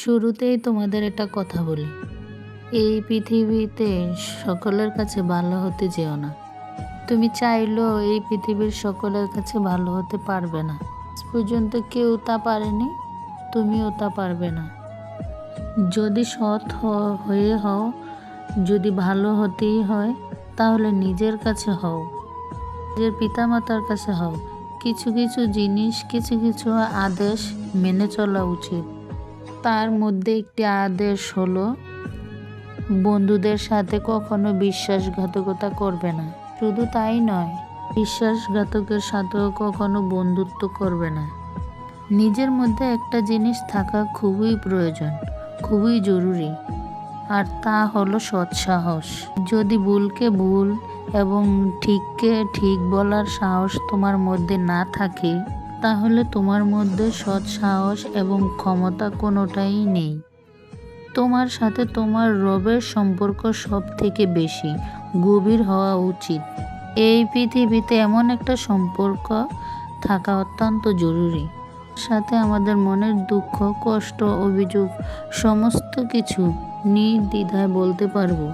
শুরুতেই তোমাদের একটা কথা বলি, এই পৃথিবীতে সকলের কাছে ভালো হতে যেও না। তুমি চাইলেও এই পৃথিবীর সকলের কাছে ভালো হতে পারবে না। আজ পর্যন্ত কেউ তা পারেনি, তুমিও তা পারবে না। যদি সৎ হয়ে হও, যদি ভালো হতেই হয়, তাহলে নিজের কাছে হও, নিজের পিতামাতার কাছে হও। কিছু কিছু জিনিস, কিছু কিছু আদেশ মেনে চলা উচিত। তার মধ্যে একটি আদেশ হলো, বন্ধুদের সাথে কখনো বিশ্বাসঘাতকতা করবে না। শুধু তাই নয়, বিশ্বাসঘাতকের সাথেও কখনো বন্ধুত্ব করবে না। নিজের মধ্যে একটা জিনিস থাকা খুবই প্রয়োজন, খুবই জরুরি, আর তা হলো সৎসাহস। যদি ভুলকে ভুল এবং ঠিককে ঠিক বলার সাহস তোমার মধ্যে না থাকে, তাহলে তোমার মধ্যে সৎসাহস এবং ক্ষমতা কোনোটাই নেই। তোমার সাথে তোমার রবের সম্পর্ক সব থেকে বেশি গভীর হওয়া উচিত। এই পৃথিবীতে এমন একটা সম্পর্ক থাকা অত্যন্ত জরুরি, সাথে আমাদের মনের দুঃখ, কষ্ট, অভিযোগ সমস্ত কিছু নির্দ্বিধায় বলতে পারবো।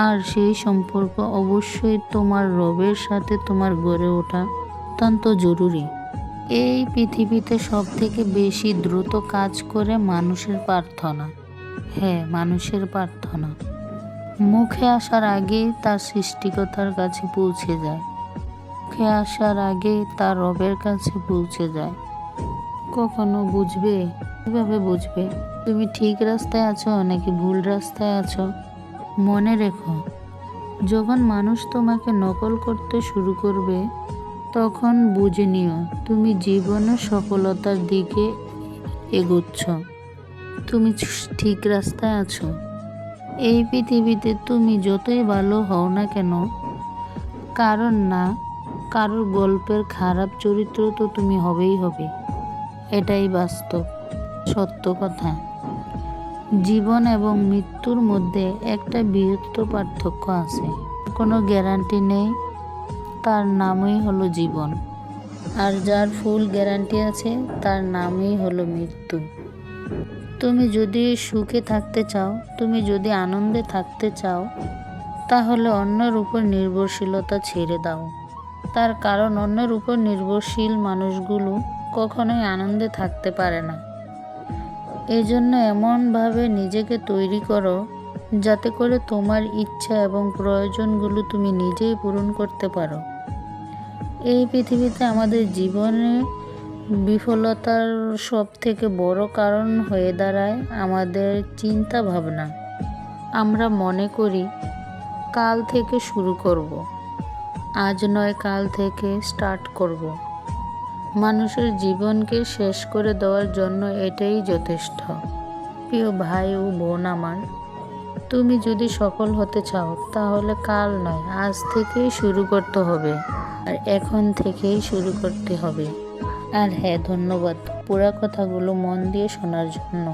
আর সেই সম্পর্ক অবশ্যই তোমার রবের সাথে তোমার গড়ে ওঠা অত্যন্ত জরুরি। এই পৃথিবীতে সব থেকে বেশি দ্রুত কাজ করে মানুষের প্রার্থনা। হ্যাঁ, মানুষের প্রার্থনা মুখে আসার আগেই তার সৃষ্টিকর্তার কাছে পৌঁছে যায়, মুখে আসার আগেই তার রবের কাছে পৌঁছে যায়। কখনো বুঝবে? কিভাবে বুঝবে তুমি ঠিক রাস্তায় আছো নাকি ভুল রাস্তায় আছো? মনে রেখো, যখন মানুষ তোমাকে নকল করতে শুরু করবে, তখন বুঝে নিও তুমি জীবনের সফলতার দিকে এগোচ্ছ, তুমি ঠিক রাস্তায় আছো। এই পৃথিবীতে তুমি যতই ভালো হও না কেন, কারোর গল্পের খারাপ চরিত্র তো তুমি হবেই হবে। এটাই বাস্তব সত্য কথা। জীবন এবং মৃত্যুর মধ্যে একটা বৃহত্তর পার্থক্য আছে। কোনো গ্যারান্টি নেই, তার নামই হলো জীবন। আর যার ফুল গ্যারান্টি আছে, তার নামই হলো মৃত্যু। তুমি যদি সুখে থাকতে চাও, তুমি যদি আনন্দে থাকতে চাও, তাহলে অন্যের উপর নির্ভরশীলতা ছেড়ে দাও। তার কারণ, অন্যের উপর নির্ভরশীল মানুষগুলো কখনোই আনন্দে থাকতে পারে না। এজন্য এমনভাবে নিজেকে তৈরি করো, যাতে করে তোমার ইচ্ছা এবং প্রয়োজনগুলো তুমি নিজেই পূরণ করতে পারো। এই পৃথিবীতে আমাদের জীবনে বিফলতার সব থেকে বড় কারণ হয়ে দাঁড়ায় আমাদের চিন্তা ভাবনা। আমরা মনে করি কাল থেকে শুরু করব, আজ নয় কাল থেকে স্টার্ট করব। মানুষের জীবনকে শেষ করে দেওয়ার জন্য এটাই যথেষ্ট। প্রিয় ভাই ও বোন আমার, তুমি যদি সফল হতে চাও, তাহলে কাল নয়, আজ থেকেই শুরু করতে হবে, আর এখন থেকেই শুরু করতে হবে। আর হ্যাঁ, ধন্যবাদ পুরো কথাগুলো মন দিয়ে শোনার জন্য।